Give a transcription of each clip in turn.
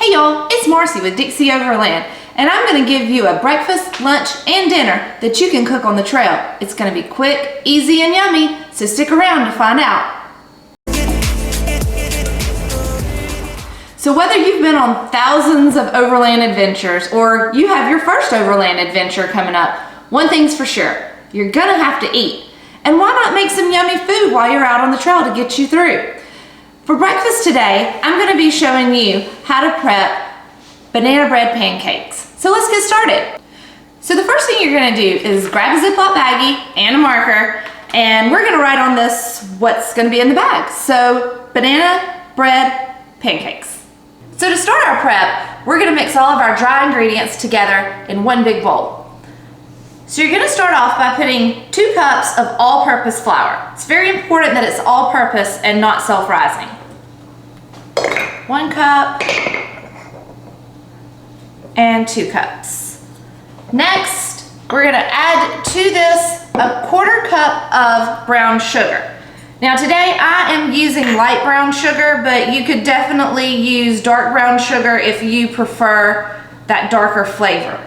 Hey y'all, it's Marcie with Dixie Overland, and I'm going to give you a breakfast, lunch, and dinner that you can cook on the trail. It's going to be quick, easy, and yummy, so stick around to find out. So whether you've been on thousands of overland adventures or you have your first overland adventure coming up, one thing's for sure, you're going to have to eat. And why not make some yummy food while you're out on the trail to get you through? For breakfast today, I'm going to be showing you how to prep banana bread pancakes. So let's get started. So the first thing you're going to do is grab a Ziploc baggie and a marker, and we're going to write on this what's going to be in the bag. So banana bread pancakes. So to start our prep, we're going to mix all of our dry ingredients together in one big bowl. So you're going to start off by putting 2 cups of all-purpose flour. It's very important that it's all-purpose and not self-rising. 1 cup and 2 cups. Next, we're going to add to this a 1/4 cup of brown sugar. Now today I am using light brown sugar, but you could definitely use dark brown sugar if you prefer that darker flavor.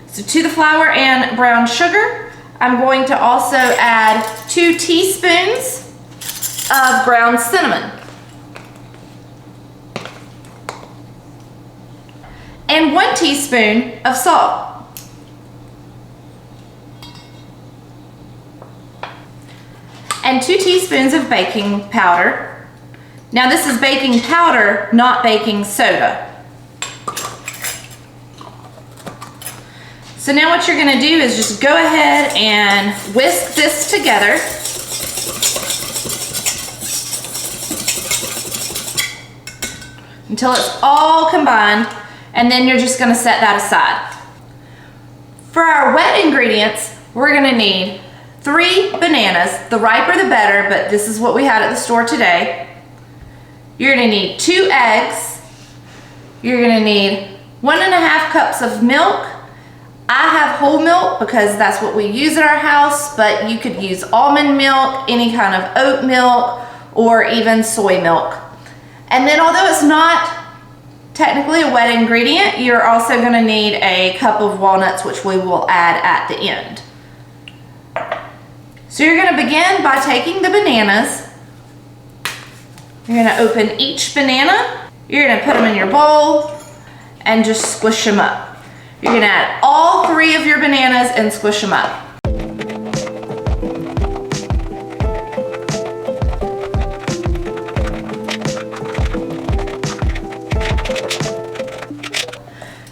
So to the flour and brown sugar, I'm going to also add 2 teaspoons of ground cinnamon. And 1 teaspoon of salt. And 2 teaspoons of baking powder. Now this is baking powder, not baking soda. So now what you're going to do is just go ahead and whisk this together. Until it's all combined, and then you're just going to set that aside. For our wet ingredients, we're going to need 3 bananas. The riper the better, but this is what we had at the store today. You're going to need 2 eggs. You're going to need 1.5 cups of milk. I have whole milk because that's what we use at our house, but you could use almond milk, any kind of oat milk, or even soy milk. And then although it's not technically a wet ingredient, you're also going to need a cup of walnuts, which we will add at the end. So you're going to begin by taking the bananas. You're going to open each banana. You're going to put them in your bowl and just squish them up. You're going to add all 3 of your bananas and squish them up.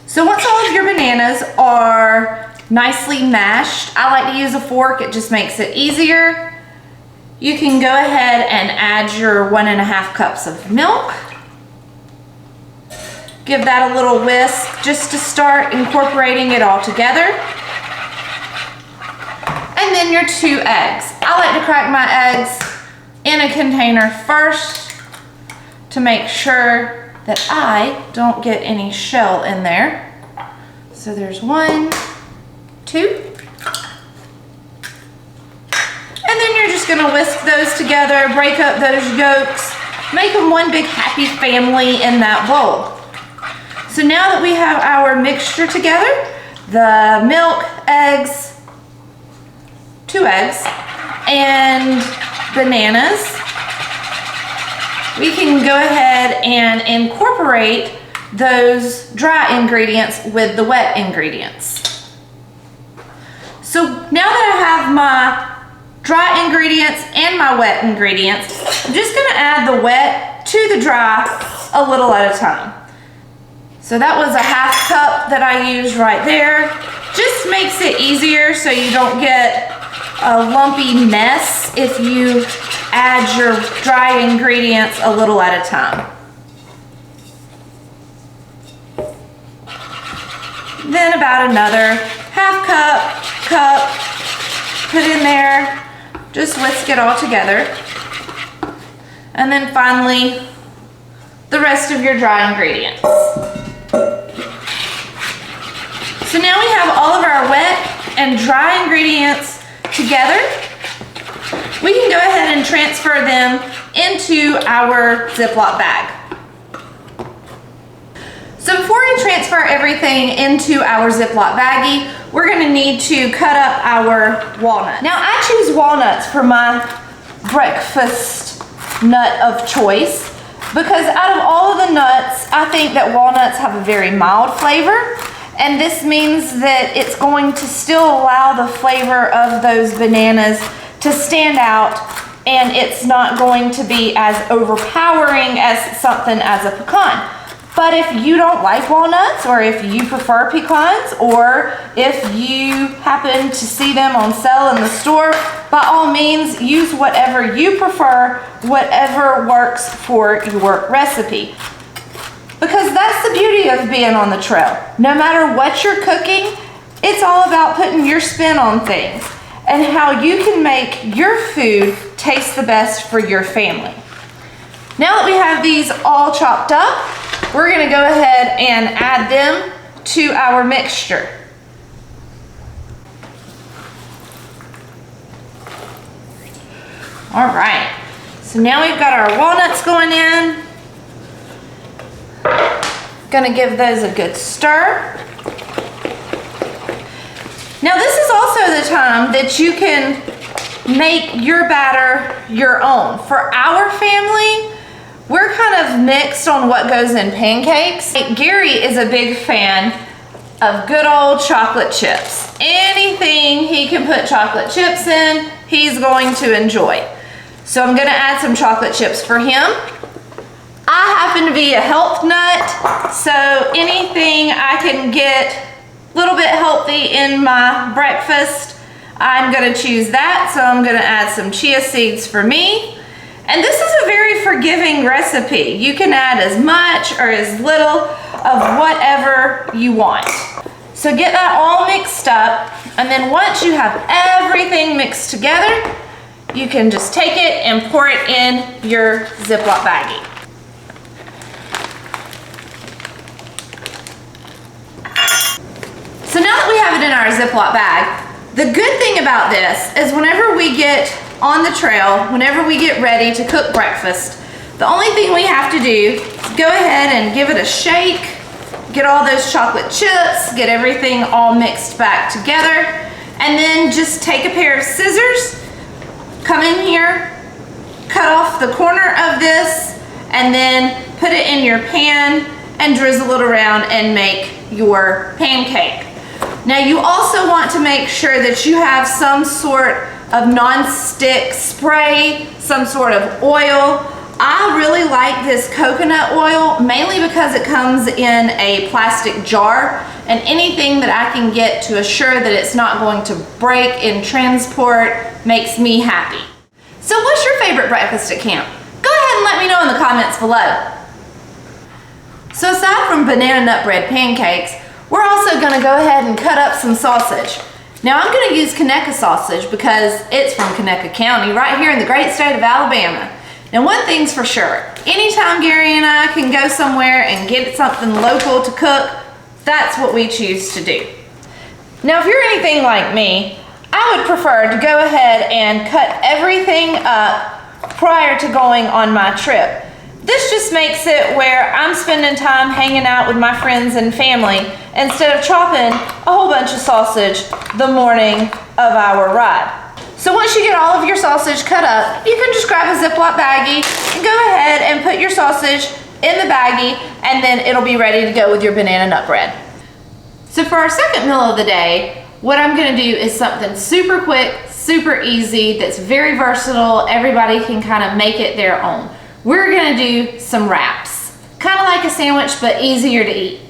So once all of your bananas are nicely mashed, I like to use a fork, it just makes it easier. You can go ahead and add your 1.5 cups of milk. Give that a little whisk just to start incorporating it all together. And then your 2 eggs. I like to crack my eggs in a container first to make sure that I don't get any shell in there. So there's 1, 2. And then you're just gonna whisk those together, break up those yolks, make them one big happy family in that bowl. So now that we have our mixture together, the milk, eggs, 2 eggs, and bananas, we can go ahead and incorporate those dry ingredients with the wet ingredients. So now that I have my dry ingredients and my wet ingredients, I'm just going to add the wet to the dry a little at a time. So that was a 1/2 cup that I used right there. Just makes it easier so you don't get a lumpy mess if you add your dry ingredients a little at a time. Then about another 1/2 cup, put in there, just whisk it all together. And then finally, the rest of your dry ingredients. So now we have all of our wet and dry ingredients together. We can go ahead and transfer them into our Ziploc bag. So before I transfer everything into our Ziploc baggie, we're gonna need to cut up our walnut. Now I choose walnuts for my breakfast nut of choice because out of all of the nuts, I think that walnuts have a very mild flavor, and this means that it's going to still allow the flavor of those bananas to stand out, and it's not going to be as overpowering as something as a pecan. But if you don't like walnuts, or if you prefer pecans, or if you happen to see them on sale in the store, by all means, use whatever you prefer, whatever works for your recipe. Because that's the beauty of being on the trail. No matter what you're cooking, it's all about putting your spin on things and how you can make your food taste the best for your family. Now that we have these all chopped up, we're gonna go ahead and add them to our mixture. All right, so now we've got our walnuts going in. Gonna give those a good stir. Now this is also the time that you can make your batter your own. For our family, we're kind of mixed on what goes in pancakes. Gary is a big fan of good old chocolate chips. Anything he can put chocolate chips in, he's going to enjoy. So I'm gonna add some chocolate chips for him. I happen to be a health nut, so anything I can get a little bit healthy in my breakfast, I'm gonna choose that. So I'm gonna add some chia seeds for me. And this is a very forgiving recipe. You can add as much or as little of whatever you want. So get that all mixed up, and then once you have everything mixed together, you can just take it and pour it in your Ziploc baggie. So now that we have it in our Ziploc bag, the good thing about this is whenever we get on the trail, whenever we get ready to cook breakfast, the only thing we have to do is go ahead and give it a shake, get all those chocolate chips, get everything all mixed back together, and then just take a pair of scissors, come in here, cut off the corner of this, and then put it in your pan and drizzle it around and make your pancake. Now you also want to make sure that you have some sort of non-stick spray, some sort of oil. I really like this coconut oil, mainly because it comes in a plastic jar, and anything that I can get to assure that it's not going to break in transport makes me happy. So what's your favorite breakfast at camp? Go ahead and let me know in the comments below. So aside from banana nut bread pancakes, we're also gonna go ahead and cut up some sausage. Now I'm gonna use Conecuh sausage because it's from Conecuh County, right here in the great state of Alabama. Now one thing's for sure, anytime Gary and I can go somewhere and get something local to cook, that's what we choose to do. Now if you're anything like me, I would prefer to go ahead and cut everything up prior to going on my trip. This just makes it where I'm spending time hanging out with my friends and family instead of chopping a whole bunch of sausage the morning of our ride. So once you get all of your sausage cut up, you can just grab a Ziploc baggie and go ahead and put your sausage in the baggie, and then it'll be ready to go with your banana nut bread. So for our second meal of the day, what I'm gonna do is something super quick, super easy, that's very versatile. Everybody can kind of make it their own. We're gonna do some wraps. Kind of like a sandwich, but easier to eat.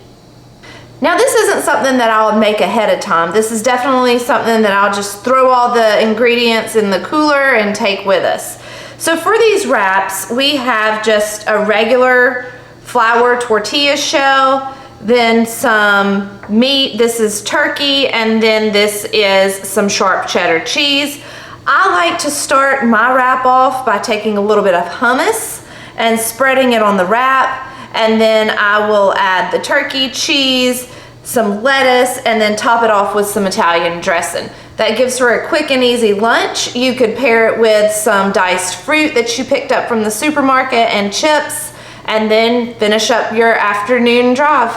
Now this isn't something that I'll make ahead of time. This is definitely something that I'll just throw all the ingredients in the cooler and take with us. So for these wraps, we have just a regular flour tortilla shell, then some meat, this is turkey, and then this is some sharp cheddar cheese. I like to start my wrap off by taking a little bit of hummus and spreading it on the wrap, and then I will add the turkey, cheese, some lettuce, and then top it off with some Italian dressing. That gives her a quick and easy lunch. You could pair it with some diced fruit that you picked up from the supermarket and chips, and then finish up your afternoon drive.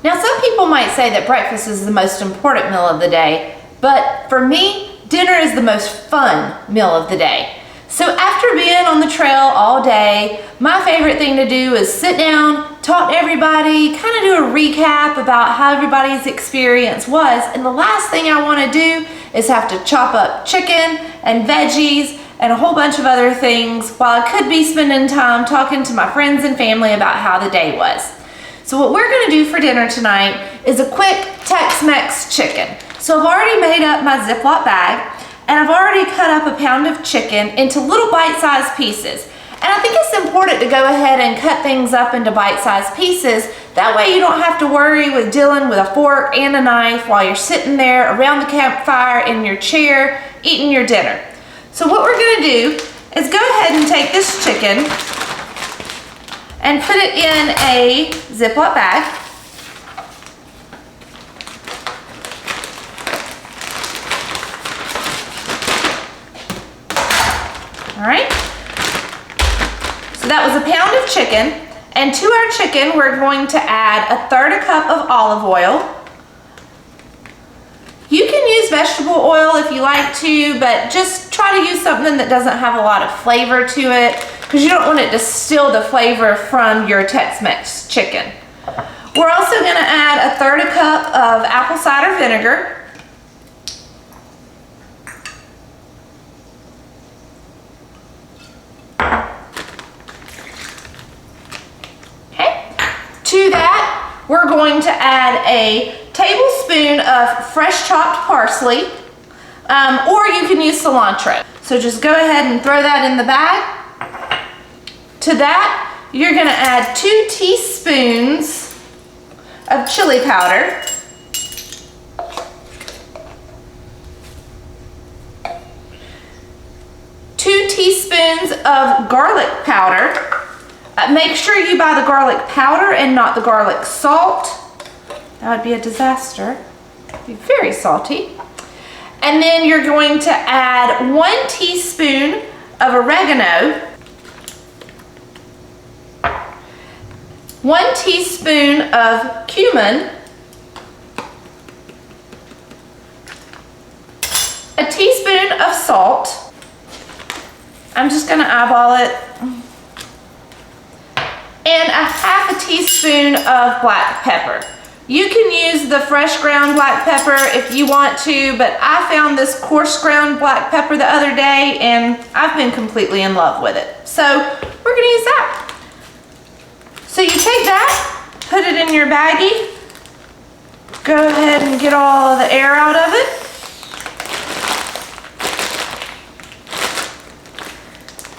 Now, some people might say that breakfast is the most important meal of the day, but for me, dinner is the most fun meal of the day. So after being on the trail all day, my favorite thing to do is sit down, talk to everybody, kind of do a recap about how everybody's experience was, and the last thing I want to do is have to chop up chicken and veggies and a whole bunch of other things while I could be spending time talking to my friends and family about how the day was. So what we're gonna do for dinner tonight is a quick Tex-Mex chicken. So I've already made up my Ziploc bag, and I've already cut up a pound of chicken into little bite-sized pieces. And I think it's important to go ahead and cut things up into bite-sized pieces. That way you don't have to worry with dealing with a fork and a knife while you're sitting there around the campfire in your chair eating your dinner. So what we're gonna do is go ahead and take this chicken and put it in a Ziploc bag. All right. So that was a pound of chicken, and to our chicken, we're going to add 1/3 cup of olive oil. You can use vegetable oil if you like to, but just try to use something that doesn't have a lot of flavor to it, because you don't want it to steal the flavor from your Tex-Mex chicken. We're also going to add 1/3 cup of apple cider vinegar. Okay. To that, we're going to add a tablespoon of fresh chopped parsley, or you can use cilantro. So just go ahead and throw that in the bag. To that, you're gonna add 2 teaspoons of chili powder. Two teaspoons of garlic powder. Make sure you buy the garlic powder and not the garlic salt. That would be a disaster. It'd be very salty. And then you're going to add 1 teaspoon of oregano, 1 teaspoon of cumin, a teaspoon of salt. I'm just gonna eyeball it. And 1/2 teaspoon of black pepper. You can use the fresh ground black pepper if you want to, but I found this coarse ground black pepper the other day and I've been completely in love with it. So we're gonna use that. So you take that, put it in your baggie, go ahead and get all of the air out of it.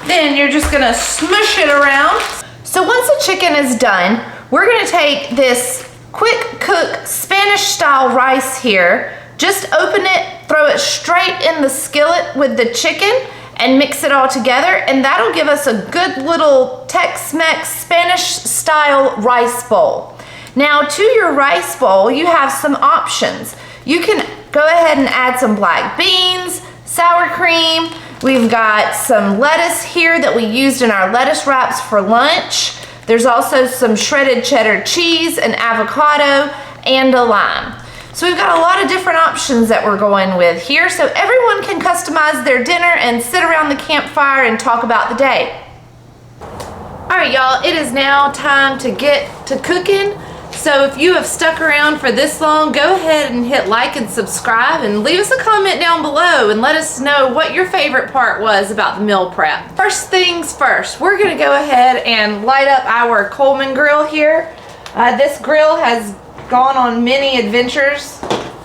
Then you're just gonna smush it around. So once the chicken is done, we're gonna take this quick cook Spanish style rice here, just open it, throw it straight in the skillet with the chicken and mix it all together, and that'll give us a good little Tex-Mex Spanish style rice bowl. Now to your rice bowl, you have some options. You can go ahead and add some black beans, sour cream. We've got some lettuce here that we used in our lettuce wraps for lunch. There's also some shredded cheddar cheese, an avocado, and a lime. So we've got a lot of different options that we're going with here, so everyone can customize their dinner and sit around the campfire and talk about the day. All right, y'all, it is now time to get to cooking. So if you have stuck around for this long, go ahead and hit like and subscribe and leave us a comment down below and let us know what your favorite part was about the meal prep. First things first, we're gonna go ahead and light up our Coleman grill here. This grill has gone on many adventures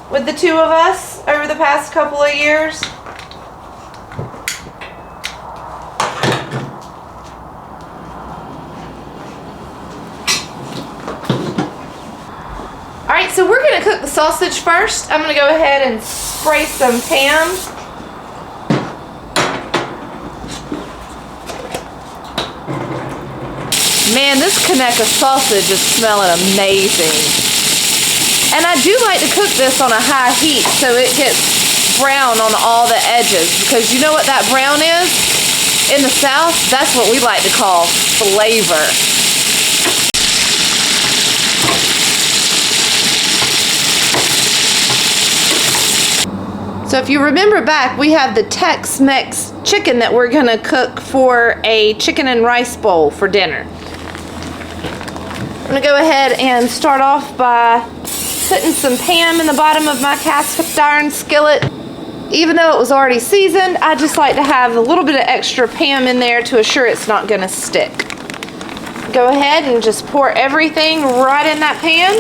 with the two of us over the past couple of years. Alright, so we're going to cook the sausage first. I'm going to go ahead and spray some pans. Man, this Conecuh sausage is smelling amazing. And I do like to cook this on a high heat so it gets brown on all the edges, because you know what that brown is? In the South, that's what we like to call flavor. So if you remember back, we have the Tex-Mex chicken that we're gonna cook for a chicken and rice bowl for dinner. I'm gonna go ahead and start off by putting some Pam in the bottom of my cast iron skillet. Even though it was already seasoned, I just like to have a little bit of extra Pam in there to assure it's not gonna stick. Go ahead and just pour everything right in that pan.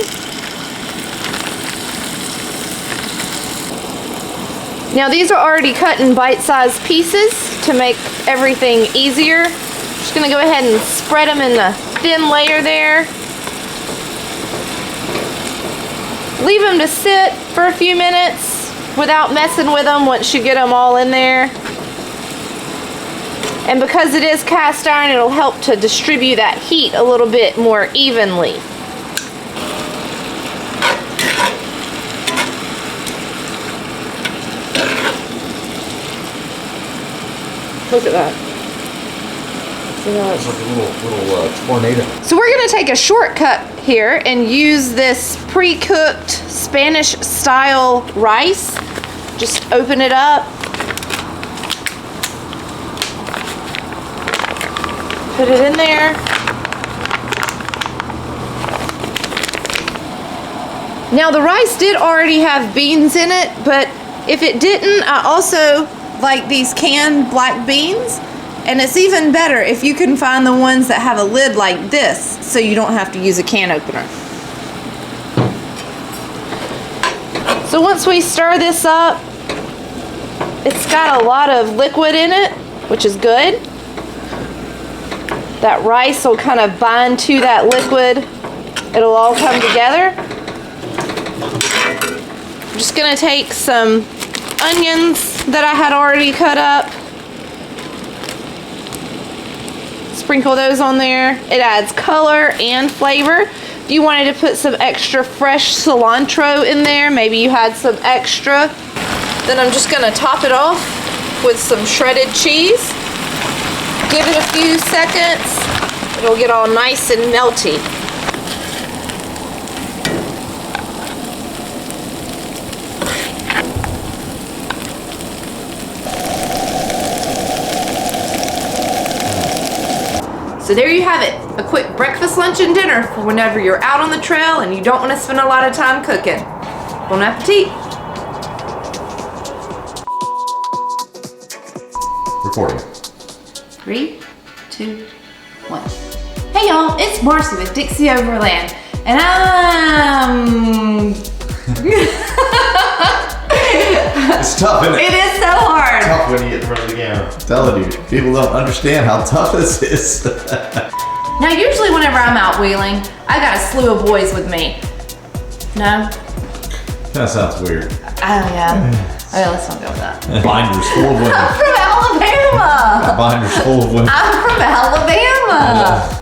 Now these are already cut in bite-sized pieces to make everything easier. Just gonna go ahead and spread them in the thin layer there. Leave them to sit for a few minutes without messing with them once you get them all in there. And because it is cast iron, it'll help to distribute that heat a little bit more evenly. Look at that. It's like a little tornado. So we're gonna take a shortcut here and use this pre-cooked Spanish style rice. Just open it up. Put it in there. Now the rice did already have beans in it, but if it didn't, I also like these canned black beans, and it's even better if you can find the ones that have a lid like this so you don't have to use a can opener. So once we stir this up, it's got a lot of liquid in it, which is good. That rice will kind of bind to that liquid. It'll all come together. I'm just gonna take some onions that I had already cut up. Sprinkle those on there. It adds color and flavor. If you wanted to put some extra fresh cilantro in there, maybe you had some extra, then I'm just gonna top it off with some shredded cheese. Give it a few seconds. It'll get all nice and melty. So there you have it, a quick breakfast, lunch, and dinner for whenever you're out on the trail and you don't want to spend a lot of time cooking. Bon appetit. Recording. 3, 2, 1. Hey y'all, it's Marcie with Dixie Overland, and It's tough, isn't it? It is so hard. It's tough when you get in front of the camera. I'm telling you, people don't understand how tough this is. Now usually whenever I'm out wheeling, I got a slew of boys with me. No? That sounds weird. Oh yeah. Okay, let's not go with that. Binders full of women. I'm from Alabama. Binders full of women. I'm from Alabama.